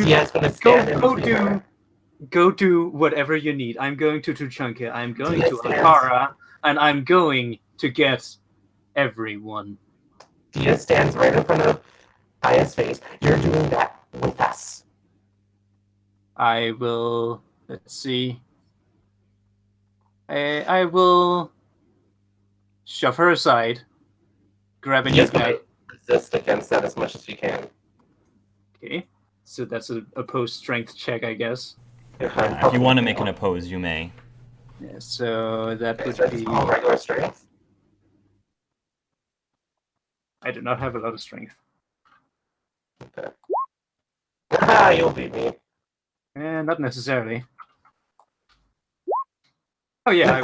F: go do whatever you need. I'm going to Tuchanka. I'm going to Ankara, and I'm going to get everyone.
D: Dia stands right in front of Aya's face. You're doing that with us.
F: I will. Let's see. I will shove her aside, grab a new bag.
D: Resist against that as much as you can.
F: Okay, so that's a opposed strength check, I guess.
B: If you want to make an oppose, you may.
F: Yeah, so that would be
D: all regular strength.
F: I do not have a lot of strength.
D: Okay. Ah, you'll beat me.
F: Not necessarily. Oh yeah,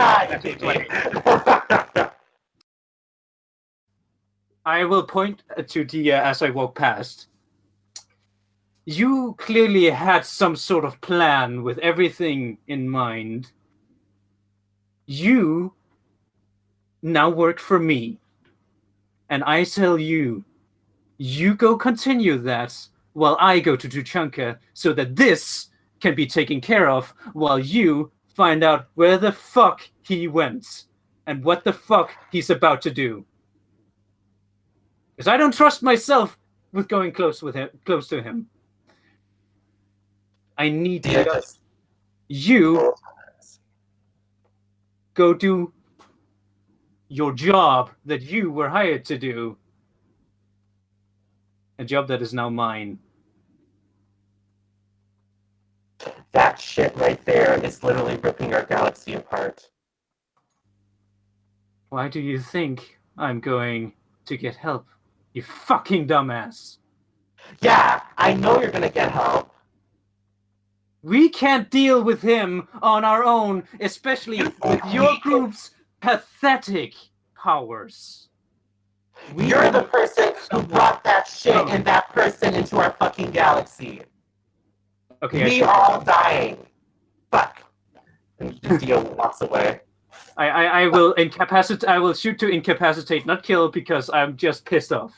F: I will point to Dia as I walk past. You clearly had some sort of plan with everything in mind. You now work for me. And I tell you, you go continue that while I go to Tuchanka so that this can be taken care of while you find out where the fuck he went and what the fuck he's about to do. Because I don't trust myself with going close to him. I need
D: Dia
F: to
D: just
F: you go do your job that you were hired to do. A job that is now mine.
D: That shit right there is literally ripping our galaxy apart.
F: Why do you think I'm going to get help? You fucking dumbass.
D: Yeah, I know you're gonna get help.
F: We can't deal with him on our own, especially with your group's pathetic powers.
D: You're the person who brought that shit and that person into our fucking galaxy.
F: Okay,
D: We all dying. Fuck. And Dia walks away.
F: I will incapacitate. I will shoot to incapacitate, not kill, because I'm just pissed off.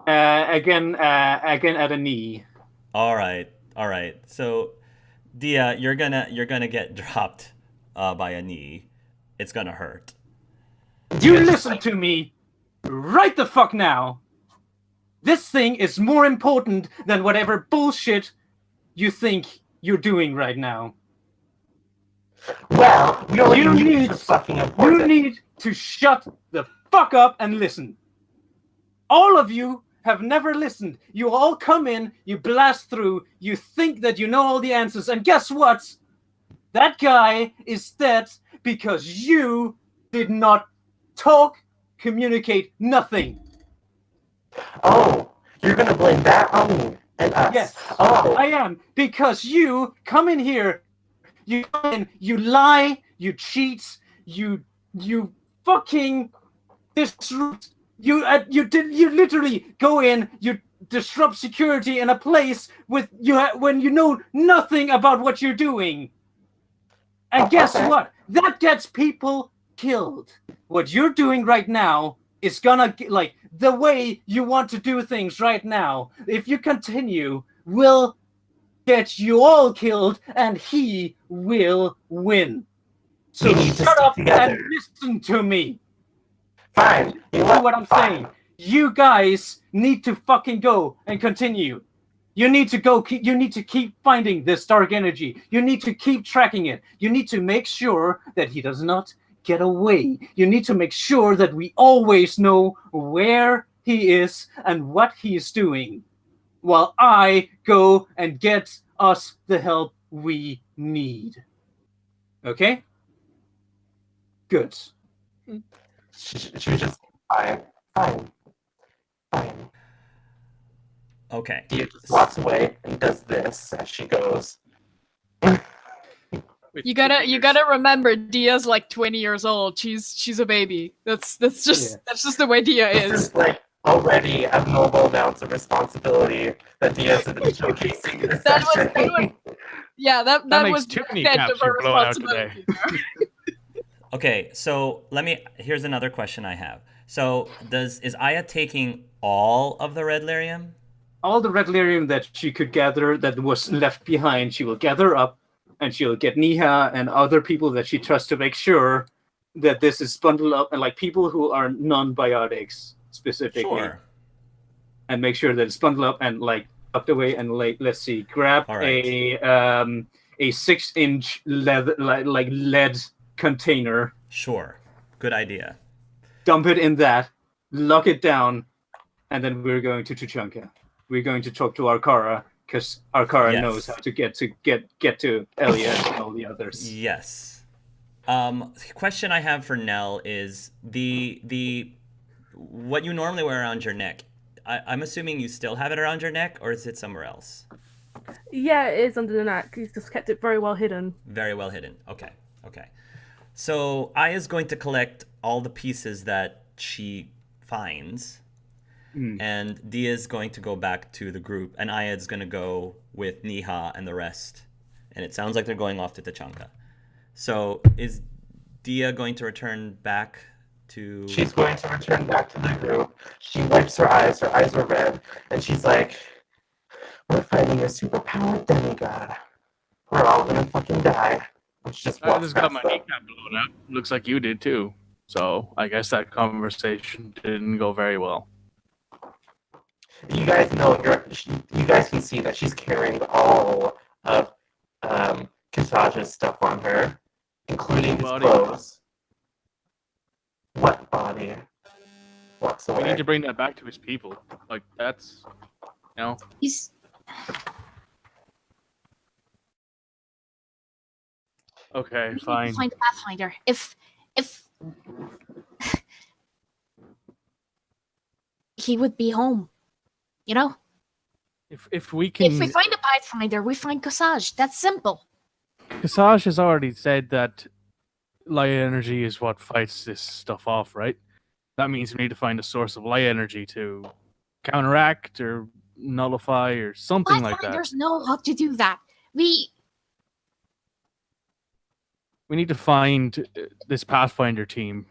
F: Again at a knee.
B: All right. So, Dia, you're gonna get dropped by a knee. It's gonna hurt.
F: You listen to me right the fuck now. This thing is more important than whatever bullshit you think you're doing right now.
D: Well, we only need to fucking important.
F: You need to shut the fuck up and listen. All of you have never listened. You all come in, you blast through, you think that you know all the answers, and guess what? That guy is dead because you did not talk, communicate, nothing.
D: Oh, you're gonna blame that on me and us.
F: Yes,
D: oh.
F: I am. Because you come in here, you come in, you lie, you cheat, you fucking disrupt. You literally go in, you disrupt security in a place with when you know nothing about what you're doing. And guess what? That gets people killed. What you're doing right now is gonna like the way you want to do things right now. If you continue, will get you all killed, and he will win. So shut up and listen to me.
D: Fine.
F: You know what I'm saying? You guys need to fucking go and continue. You need to go. You need to keep finding this dark energy. You need to keep tracking it. You need to make sure that he does not get away. You need to make sure that we always know where he is and what he is doing, while I go and get us the help we need. Okay? Good.
D: She was just fine.
B: Okay.
D: Dia just walks away and does this as she goes.
H: You gotta remember, Dia's like 20 years old. She's a baby. That's just the way Dia
D: This
H: is.
D: is like already abnormal amounts of responsibility that Dia's showcasing this session.
H: That
E: makes
H: was
E: too
H: the
E: many
H: extent
E: caps
H: of her
E: you're blowing out today.
H: responsibility.
B: Okay, so here's another question I have. So is Aya taking all of the red lyrium?
F: All the red lyrium that she could gather that was left behind, she will gather up, and she'll get Niha and other people that she trusts to make sure that this is bundled up, and like people who are non-biotics specifically.
B: Sure.
F: And make sure that it's bundled up and like tucked away, and like let's see, grab a 6-inch lead container.
B: Sure. Good idea.
F: Dump it in that, lock it down, and then we're going to Tuchanka. We're going to talk to Arkara, because Arkara knows how to get to Elliot and all the others.
B: Yes. Question I have for Nell is the what you normally wear around your neck. I'm assuming you still have it around your neck, or is it somewhere else?
A: Yeah, it is under the neck. He's just kept it very well hidden.
B: Very well hidden. Okay. So Aya's going to collect all the pieces that she finds. And Dia's going to go back to the group, and Aya's going to go with Niha and the rest. And it sounds like they're going off to Tachanka. So Dia going to return back to...
D: She's going to return back to the group. She wipes her eyes are red, and she's like, we're fighting a superpowered demigod. We're all gonna fucking die. Which just
E: I
D: walks
E: just got
D: past
E: my
D: them.
E: kneecap blown out. Looks like you did too. So I guess that conversation didn't go very well.
D: You guys know, you guys can see that she's carrying all of Kasaj's stuff on her, including his
E: Body.
D: clothes. What body? Walks
E: We
D: away.
E: need to bring that back to his people. Like, that's... You know?
C: He's
E: Okay,
C: we need
E: fine.
C: to find a pathfinder. If he would be home, you know.
E: If we can...
C: If we find a pathfinder, we find Kasaj. That's simple.
E: Kasaj has already said that light energy is what fights this stuff off, right? That means we need to find a source of light energy to counteract or nullify or something like that.
C: Pathfinders know how to do that. We
E: We need to find this Pathfinder team.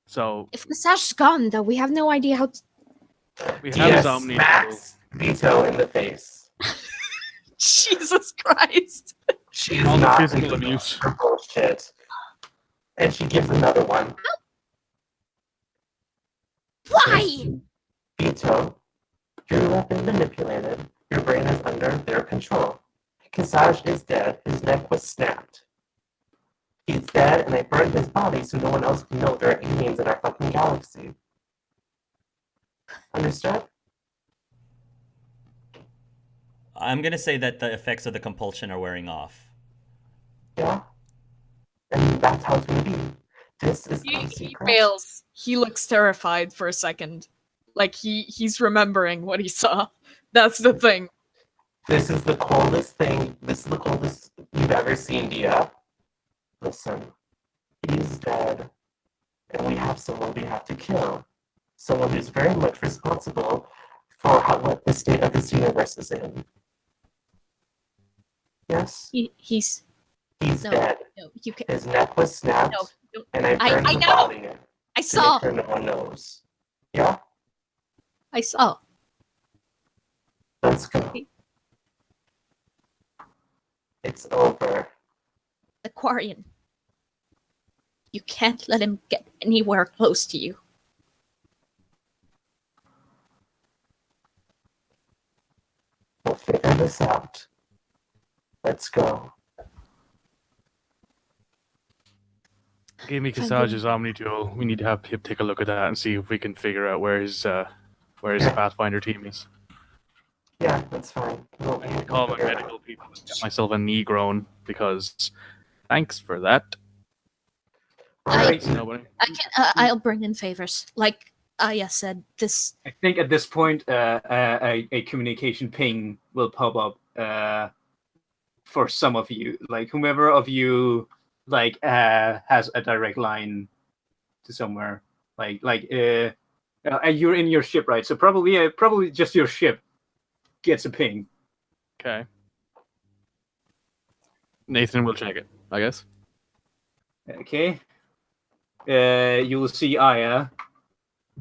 E: So
C: if Kasaj's gone, though, we have no idea how to.
E: we have
D: Dia
E: his Omni.
D: smacks Vito in the face.
H: Jesus Christ.
D: She is
E: All the
D: not
E: physical
D: into
E: abuse.
D: her bullshit. And she gives another one.
C: Why?
D: Vito, you have been manipulated. Your brain is under their control. Kasaj is dead. His neck was snapped. He's dead, and I burned his body so no one else can know there are aliens in our fucking galaxy. Understood?
B: I'm gonna say that the effects of the compulsion are wearing off.
D: Yeah? And that's how it's gonna be. This is our
H: He
D: secret.
H: fails. He looks terrified for a second. Like he's remembering what he saw. That's the thing.
D: This is the coldest thing. This is the coldest you've ever seen, Dia. Listen, he's dead, and we have someone we have to kill. Someone who's very much responsible for what the state of this universe is in. Yes?
C: He's
D: He's
C: no,
D: dead.
C: no. You can.
D: His neck was snapped,
C: No, don't-
D: and I burned
C: I
D: the
C: know.
D: body
C: I
D: to
C: saw.
D: make sure no one knows. Yeah?
C: I saw.
D: Let's go. It's over.
C: Aquarian. You can't let him get anywhere close to you.
D: We'll figure this out. Let's go.
E: Give me Kasaj's Omni tool. We need to have him take a look at that and see if we can figure out where his Pathfinder team is.
D: Yeah, that's fine. We'll,
E: I need to call my
D: figure it out.
E: medical people and get myself a knee grown because thanks for that.
D: Alright.
E: Nobody.
C: I can. I'll bring in favors. Like Aya said, this.
F: I think at this point, a communication ping will pop up for some of you. Like whomever of you has a direct line to somewhere. You're in your ship, right? So probably just your ship gets a ping.
E: Okay. Nathan will check it, I guess.
F: Okay. You will see Aya,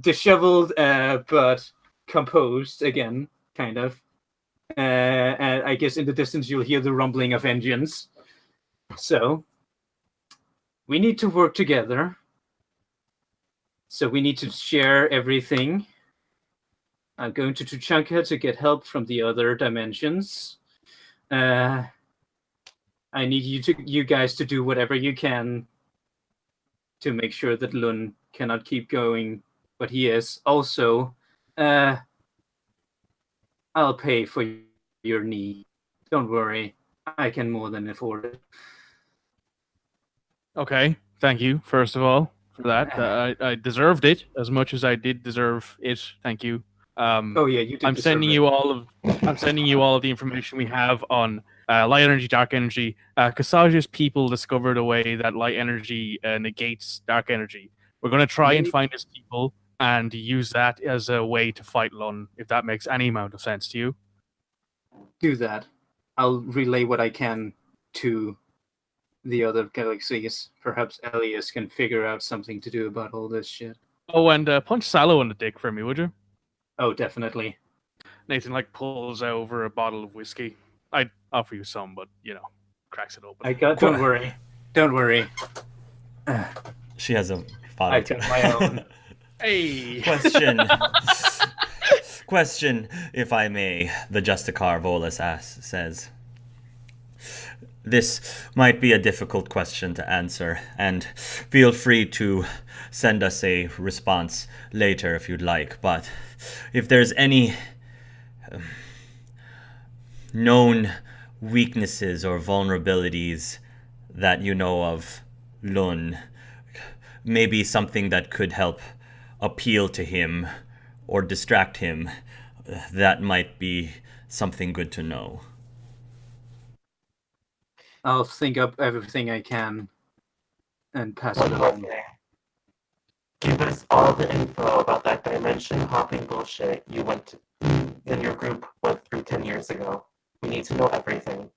F: disheveled but composed again, kind of. And I guess in the distance you'll hear the rumbling of engines. So, we need to work together. So we need to share everything. I'm going to Tuchanka to get help from the other dimensions. I need you guys to do whatever you can to make sure that Lun cannot keep going, but he is. Also, I'll pay for your knee. Don't worry, I can more than afford it.
E: Okay, thank you, first of all, for that. I deserved it as much as I did deserve it. Thank you.
F: Oh yeah, you did.
E: I'm sending you all of the information we have on light energy, dark energy. Kasaj's people discovered a way that light energy negates dark energy. We're going to try and find his people and use that as a way to fight Lun, if that makes any amount of sense to you.
F: Do that. I'll relay what I can to the other galaxies. Perhaps Elias can figure out something to do about all this shit.
E: Oh, and punch Sallow in the dick for me, would you?
F: Oh, definitely.
E: Nathan pulls over a bottle of whiskey. I'd offer you some, but cracks it open.
F: Don't worry. Don't worry.
B: She has a bottle.
F: I've got my own.
E: Hey.
B: Question, if I may. The Justicar Volus says. This might be a difficult question to answer, and feel free to send us a response later if you'd like. But if there's any known weaknesses or vulnerabilities that you know of Lun, maybe something that could help appeal to him or distract him, that might be something good to know.
F: I'll think up everything I can and pass it along.
D: Okay. Give us all the info about that dimension hopping bullshit and your group went through 10 years ago. We need to know everything.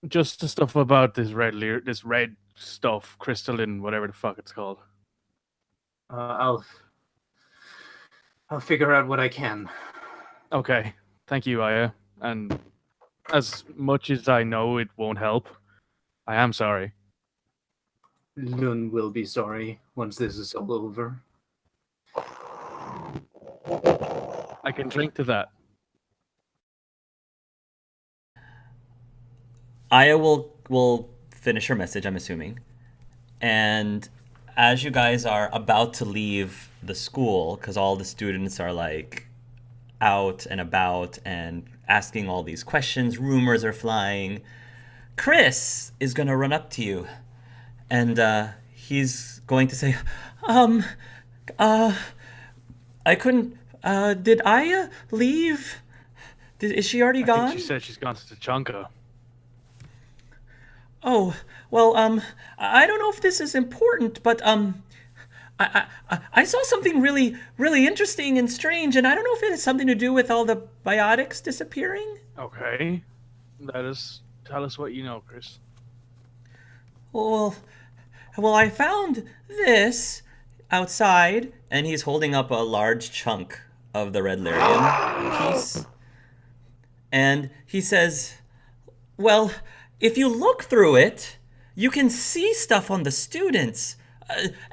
E: Just the stuff about this red stuff, crystalline, whatever the fuck it's called.
F: I'll figure out what I can.
E: Okay, thank you, Aya. And as much as I know it won't help, I am sorry.
F: Lun will be sorry once this is all over.
E: I can drink to that.
B: Aya will finish her message, I'm assuming. And as you guys are about to leave the school, because all the students are out and about and asking all these questions, rumors are flying, Chris is going to run up to you. And he's going to say, I couldn't, did Aya leave? Is she already gone?
E: I think she said she's gone to Tachanka.
B: Oh, well, I don't know if this is important, but, I saw something really, really interesting and strange, and I don't know if it has something to do with all the biotics disappearing.
E: Okay. Tell us what you know, Chris.
B: Well, I found this outside, and he's holding up a large chunk of the red lyrium piece. And he says, well, if you look through it, you can see stuff on the students.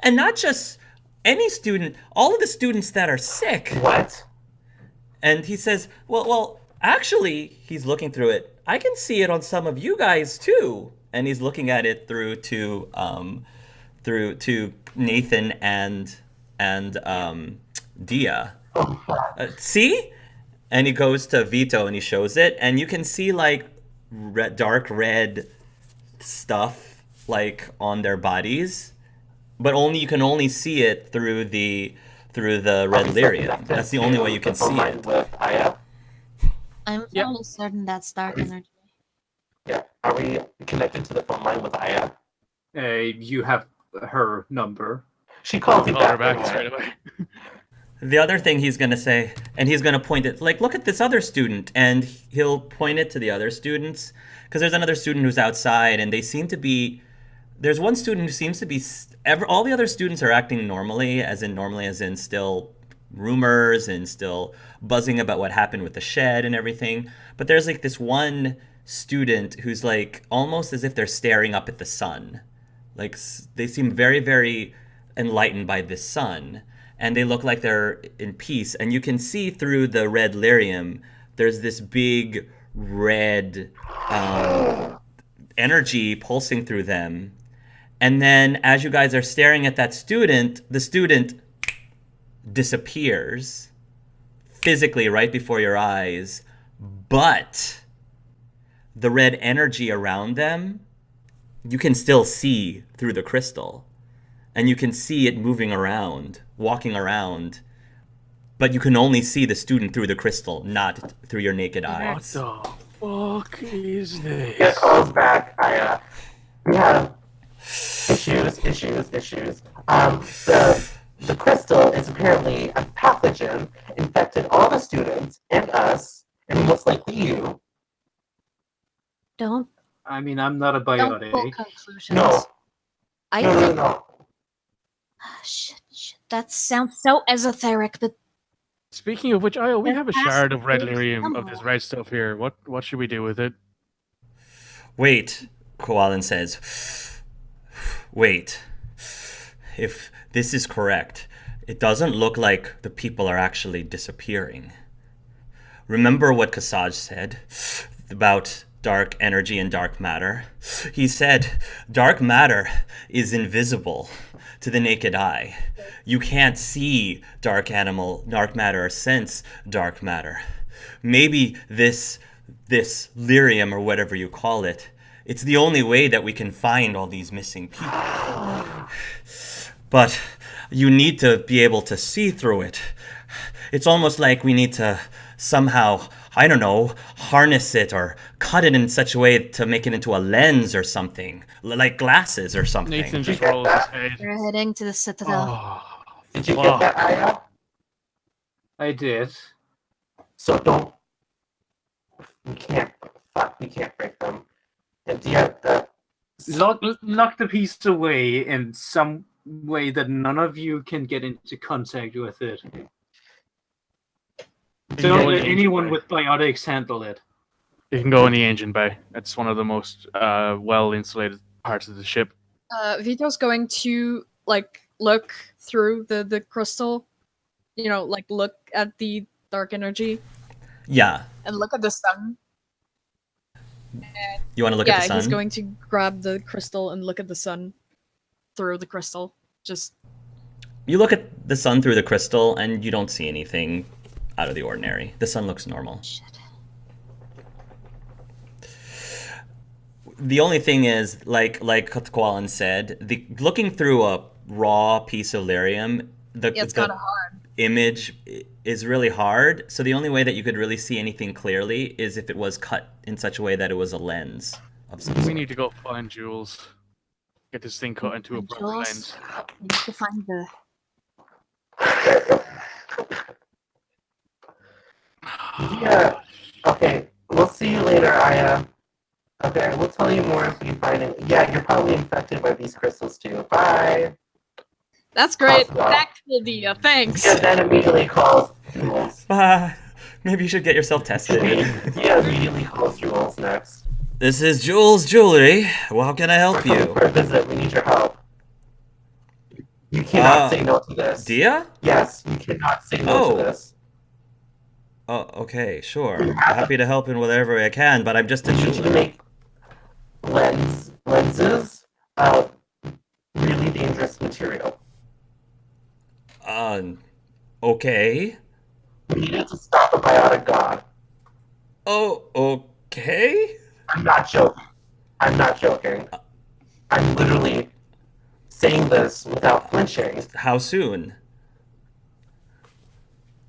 B: And not just any student, all of the students that are sick.
D: What?
B: And he says, well, actually, he's looking through it. I can see it on some of you guys too. And he's looking at it through to Nathan and Dia. See? And he goes to Vito and he shows it, and you can see dark red stuff on their bodies, but you can only see it through the red lyrium. That's the only way you can see it.
C: I'm fairly certain that's dark energy.
D: Yeah. Are we connected to the phone line with Aya?
F: You have her number.
D: She calls you
E: Call her
D: back
E: back straight away.
B: The other thing he's going to say, and he's going to point it, look at this other student, and he'll point it to the other students, because there's another student who's outside, and there's one student who seems to be, all the other students are acting normally as in still rumors and still buzzing about what happened with the shed and everything, but there's this one student who's almost as if they're staring up at the sun. They seem very, very enlightened by this sun. And they look like they're in peace. And you can see through the red lyrium, there's this big red energy pulsing through them. And then as you guys are staring at that student, the student disappears physically right before your eyes. But the red energy around them, you can still see through the crystal. And you can see it moving around, walking around, but you can only see the student through the crystal, not through your naked eyes.
E: What the fuck is this?
D: Get calls back, Aya. We have issues. The crystal is apparently a pathogen, infected all the students and us, and most likely you.
C: Don't
F: I mean, I'm not a
C: Don't pull
F: biotic.
C: conclusions.
D: No.
C: I
D: No,
C: think.
D: no, no.
C: Shit. That sounds so esoteric, but
E: Speaking of which, Io, we
C: There
E: have a
C: has
E: shard
C: to
E: of red
C: be
E: lyrium of this
C: somewhere.
E: red stuff here. What should we do with it?
B: Wait, Koalin says. Wait. If this is correct, it doesn't look like the people are actually disappearing. Remember what Kasaj said about dark energy and dark matter? He said dark matter is invisible to the naked eye. You can't see dark matter or sense dark matter. Maybe this lyrium or whatever you call it, it's the only way that we can find all these missing people. But you need to be able to see through it. It's almost like we need to somehow, I don't know, harness it or cut it in such a way to make it into a lens or something, like glasses or something.
E: Nathan just rolls his head.
C: we're heading to the Citadel.
E: Oh,
D: Did you get that, Aya?
F: I did.
D: So don't. We can't. Fuck, we can't break them. And do you have the.
F: Lock the piece away in some way that none of you can get into contact with it. Don't let anyone with biotics handle it.
E: You can go in the engine bay. It's one of the most well-insulated parts of the ship.
H: Vito's going to look through the crystal, look at the dark energy
B: Yeah.
H: and look at the sun.
B: You want to look at the sun?
H: Yeah, he's going to grab the crystal and look at the sun through the crystal. Just
B: You look at the sun through the crystal and you don't see anything out of the ordinary. The sun looks normal.
C: Shit.
B: The only thing is, like Koalin said, looking through a raw piece of lyrium,
H: it's kind of hard.
B: image is really hard. So the only way that you could really see anything clearly is if it was cut in such a way that it was a lens of some
E: We
B: sort.
E: need to go find Jules. Get this thing cut into a proper
C: Jules.
E: lens.
C: We need to find the.
D: Yeah. Okay, we'll see you later, Aya. Okay, we'll tell you more if we find it. Yeah, you're probably infected by these crystals too. Bye.
H: That's great.
D: Awesome.
H: Tactful, Dia. Thanks.
D: And then immediately calls Jules.
B: Maybe you should get yourself tested.
D: Yeah, immediately calls Jules next.
B: This is Jules Jewelry. Well, how can I help
D: We're coming
B: you?
D: for a visit. We need your help. You cannot say no to this.
B: Dia?
D: Yes, you cannot say no
B: Oh.
D: to this.
B: Oh, okay, sure. I'm happy to help in whatever way I can, but I'm just a
D: We need you to
B: jeweler.
D: make lenses of really dangerous material.
B: Okay.
D: We needed to stop a biotic god.
B: Oh, okay.
D: I'm not joking. I'm not joking. I'm literally saying this without flinching.
B: How soon?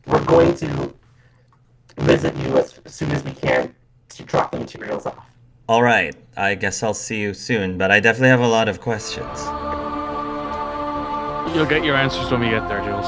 D: We're going to visit you as soon as we can to drop the materials off.
B: All right. I guess I'll see you soon, but I definitely have a lot of questions.
E: You'll get your answers when we get there, Jules.